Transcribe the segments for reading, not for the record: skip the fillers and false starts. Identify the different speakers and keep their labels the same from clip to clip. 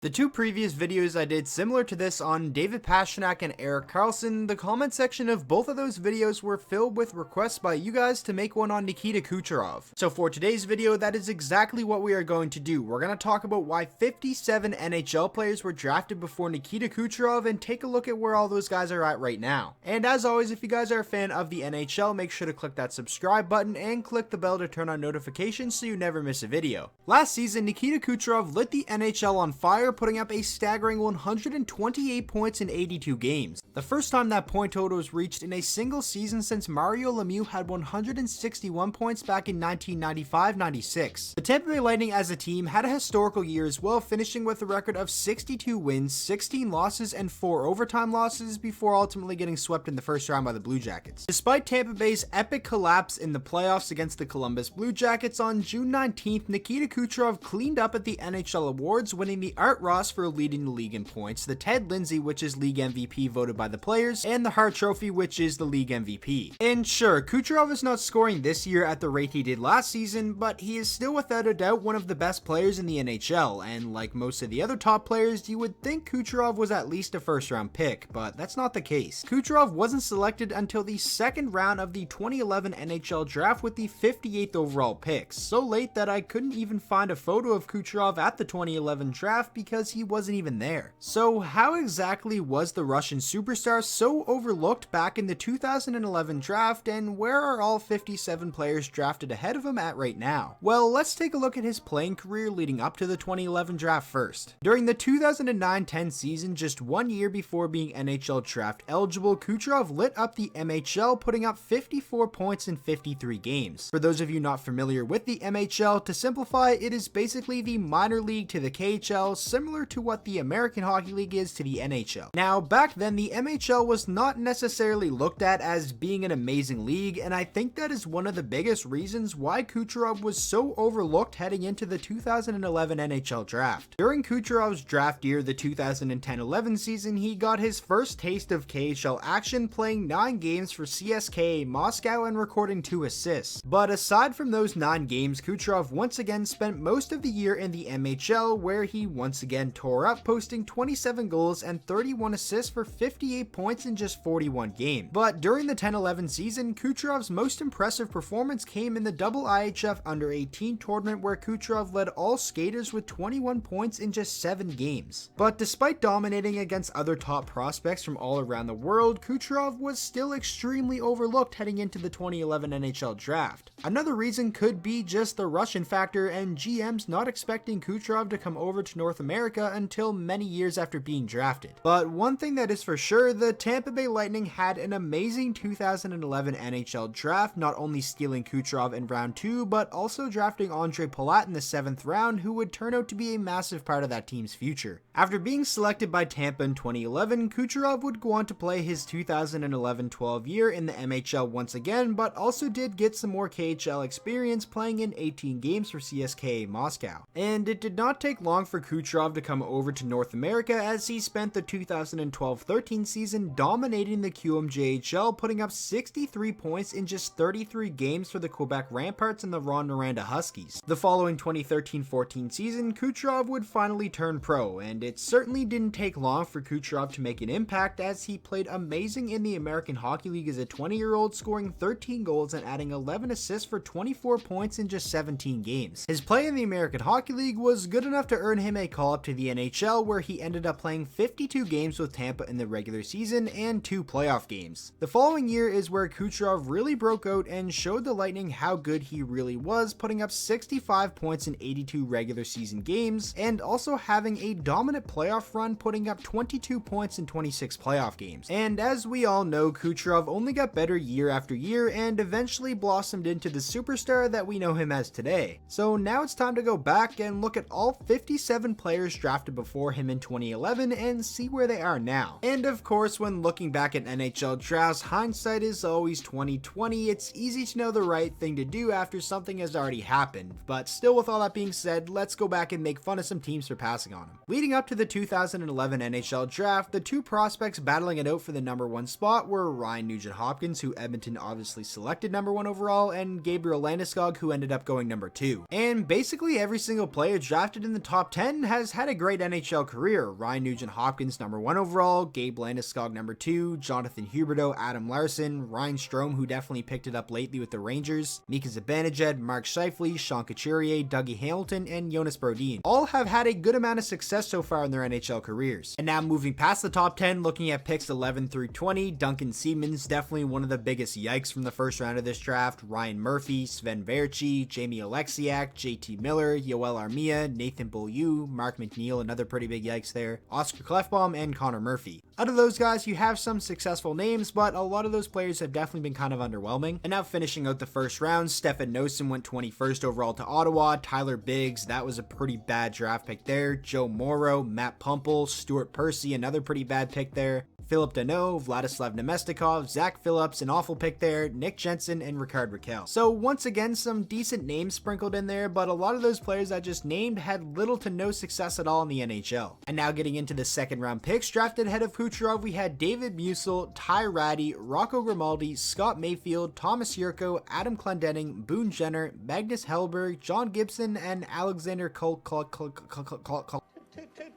Speaker 1: The two previous videos I did similar to this on David Pastrnak and Erik Karlsson, the comment section of both of those videos were filled with requests by you guys to make one on Nikita Kucherov. So for today's video, that is exactly what we are going to do. We're going to talk about why 57 NHL players were drafted before Nikita Kucherov and take a look at where all those guys are at right now. And as always, if you guys are a fan of the NHL, make sure to click that subscribe button and click the bell to turn on notifications so you never miss a video. Last season, Nikita Kucherov lit the NHL on fire, putting up a staggering 128 points in 82 games. The first time that point total was reached in a single season since Mario Lemieux had 161 points back in 1995-96. The Tampa Bay Lightning as a team had a historical year as well, finishing with a record of 62 wins, 16 losses, and 4 overtime losses before ultimately getting swept in the first round by the Blue Jackets. Despite Tampa Bay's epic collapse in the playoffs against the Columbus Blue Jackets on June 19th, Nikita Kucherov cleaned up at the NHL Awards, winning the Art Ross for leading the league in points, the Ted Lindsay, which is league MVP voted by the players, and the Hart Trophy, which is the league MVP. And sure, Kucherov is not scoring this year at the rate he did last season, but he is still without a doubt one of the best players in the NHL, and like most of the other top players, you would think Kucherov was at least a first round pick, but that's not the case. Kucherov wasn't selected until the second round of the 2011 NHL draft with the 58th overall pick, so late that I couldn't even find a photo of Kucherov at the 2011 draft because he wasn't even there. So how exactly was the Russian superstar so overlooked back in the 2011 draft, and where are all 57 players drafted ahead of him at right now? Well, let's take a look at his playing career leading up to the 2011 draft first. During the 2009-10 season, just 1 year before being NHL draft eligible, Kucherov lit up the MHL, putting up 54 points in 53 games. For those of you not familiar with the MHL, to simplify, it is basically the minor league to the KHL, similar to what the American Hockey League is to the NHL. Now, back then, the MHL was not necessarily looked at as being an amazing league, and I think that is one of the biggest reasons why Kucherov was so overlooked heading into the 2011 NHL draft. During Kucherov's draft year, the 2010-11 season, he got his first taste of KHL action, playing 9 games for CSKA Moscow and recording 2 assists. But aside from those 9 games, Kucherov once again spent most of the year in the MHL, where he once again tore up, posting 27 goals and 31 assists for 58 points in just 41 games. But during the 10-11 season, Kucherov's most impressive performance came in the IHF Under-18 tournament, where Kucherov led all skaters with 21 points in just 7 games. But despite dominating against other top prospects from all around the world, Kucherov was still extremely overlooked heading into the 2011 NHL draft. Another reason could be just the Russian factor and GMs not expecting Kucherov to come over to North America until many years after being drafted. But one thing that is for sure, the Tampa Bay Lightning had an amazing 2011 NHL draft, not only stealing Kucherov in round 2, but also drafting Andre Palat in the 7th round, who would turn out to be a massive part of that team's future. After being selected by Tampa in 2011, Kucherov would go on to play his 2011-12 year in the MHL once again, but also did get some more KHL experience playing in 18 games for CSKA Moscow. And it did not take long for Kucherov to come over to North America, as he spent the 2012-13 season dominating the QMJHL, putting up 63 points in just 33 games for the Quebec Ramparts and the Ron-Noranda Huskies. The following 2013-14 season, Kucherov would finally turn pro, and it certainly didn't take long for Kucherov to make an impact, as he played amazing in the American Hockey League as a 20-year-old, scoring 13 goals and adding 11 assists for 24 points in just 17 games. His play in the American Hockey League was good enough to earn him a call-up to the NHL, where he ended up playing 52 games with Tampa in the regular season and 2 playoff games. The following year is where Kucherov really broke out and showed the Lightning how good he really was, putting up 65 points in 82 regular season games, and also having a dominant playoff run, putting up 22 points in 26 playoff games. And as we all know, Kucherov only got better year after year and eventually blossomed into the superstar that we know him as today. So now it's time to go back and look at all 57 players drafted before him in 2011 and see where they are now. And of course, when looking back at NHL drafts, hindsight is always 20/20. It's easy to know the right thing to do after something has already happened, but still, with all that being said, let's go back and make fun of some teams for passing on him. Leading up to the 2011 NHL draft, the 2 prospects battling it out for the number 1 spot were Ryan Nugent-Hopkins, who Edmonton obviously selected number 1 overall, and Gabriel Landeskog, who ended up going number 2. And basically every single player drafted in the top 10 has has had a great NHL career. Ryan Nugent-Hopkins #1 overall, Gabe Landeskog #2, Jonathan Huberdeau, Adam Larson, Ryan Strome, who definitely picked it up lately with the Rangers, Mika Zibanejad, Mark Scheifele, Sean Couturier, Dougie Hamilton, and Jonas Brodin. All have had a good amount of success so far in their NHL careers. And now moving past the top 10, looking at picks 11 through 20, Duncan Siemens, definitely one of the biggest yikes from the first round of this draft, Ryan Murphy, Sven Verchi, Jamie Oleksiak, JT Miller, Yoel Armia, Nathan Beaulieu, Mark McNeil, another pretty big yikes there, Oscar Klefbom, and Connor Murphy. Out of those guys, you have some successful names, but a lot of those players have definitely been kind of underwhelming. And now finishing out the first round, Stefan Noesen went 21st overall to Ottawa, Tyler Biggs, that was a pretty bad draft pick there, Joe Morrow, Matt Pumple, Stuart Percy, another pretty bad pick there, Philip Deneau, Vladislav Nemestikov, Zach Phillips, an awful pick there, Nick Jensen, and Ricard Raquel. So once again, some decent names sprinkled in there, but a lot of those players I just named had little to no success at all in the NHL. And now getting into the second round picks, drafted ahead of Kucherov, we had David Musil, Ty Rattie, Rocco Grimaldi, Scott Mayfield, Thomas Yurko, Adam Clendenning, Boone Jenner, Magnus Hellberg, John Gibson, and Alexander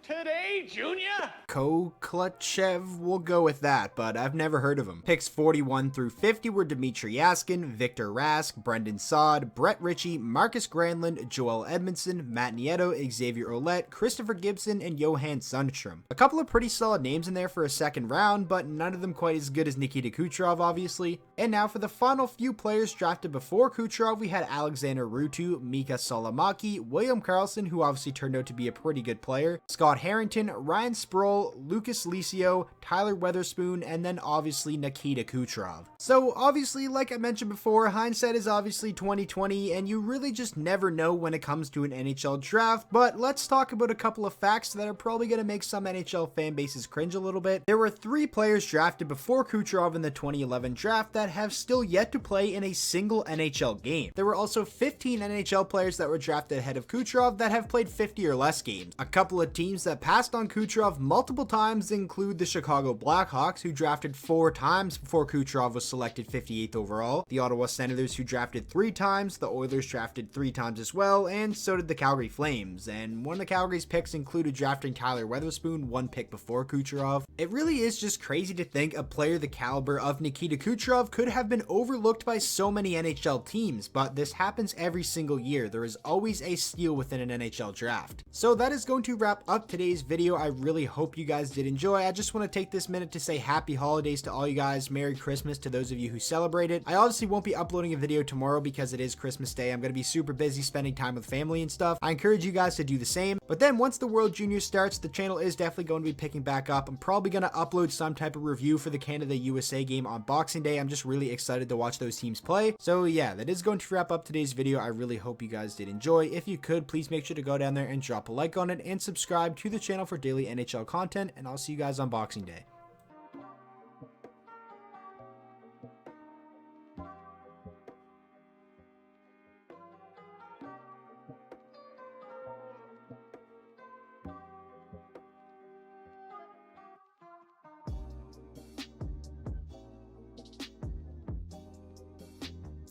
Speaker 2: Today, Junior?
Speaker 1: Koklachev, we'll go with that, but I've never heard of him. Picks 41 through 50 were Dmitry Yaskin, Victor Rask, Brendan Saad, Brett Ritchie, Marcus Granlund, Joel Edmondson, Matt Nieto, Xavier Ouellet, Christopher Gibson, and Johan Sundstrom. A couple of pretty solid names in there for a second round, but none of them quite as good as Nikita Kucherov, obviously. And now for the final few players drafted before Kucherov, we had Alexander Ruutu, Mika Salomaki, William Karlsson, who obviously turned out to be a pretty good player, Scott Harrington, Ryan Sproul, Lucas Licio, Tyler Weatherspoon, and then obviously Nikita Kucherov. So obviously, like I mentioned before, hindsight is obviously 2020, and you really just never know when it comes to an NHL draft, but let's talk about a couple of facts that are probably going to make some NHL fan bases cringe a little bit. There were 3 players drafted before Kucherov in the 2011 draft that have still yet to play in a single NHL game. There were also 15 NHL players that were drafted ahead of Kucherov that have played 50 or less games. A couple of teams that passed on Kucherov multiple times include the Chicago Blackhawks, who drafted 4 times before Kucherov was selected 58th overall, the Ottawa Senators, who drafted 3 times, the Oilers drafted 3 times as well, and so did the Calgary Flames, and one of the Calgary's picks included drafting Tyler Weatherspoon 1 pick before Kucherov. It really is just crazy to think a player the caliber of Nikita Kucherov could have been overlooked by so many NHL teams, but this happens every single year. There is always a steal within an NHL draft. So that is going to wrap up today's video. I really hope you guys did enjoy. I just want to take this minute to say happy holidays to all you guys, Merry Christmas to those of you who celebrate it. I obviously won't be uploading a video tomorrow because it is Christmas Day. I'm going to be super busy spending time with family and stuff. I encourage you guys to do the same. But then once the World Juniors starts, the channel is definitely going to be picking back up. I'm probably going to upload some type of review for the Canada-USA game on Boxing Day. I'm just really excited to watch those teams play. So yeah, that is going to wrap up today's video. I really hope you guys did enjoy. If you could, please make sure to go down there and drop a like on it and subscribe to the channel for daily NHL content, and I'll see you guys on Boxing Day.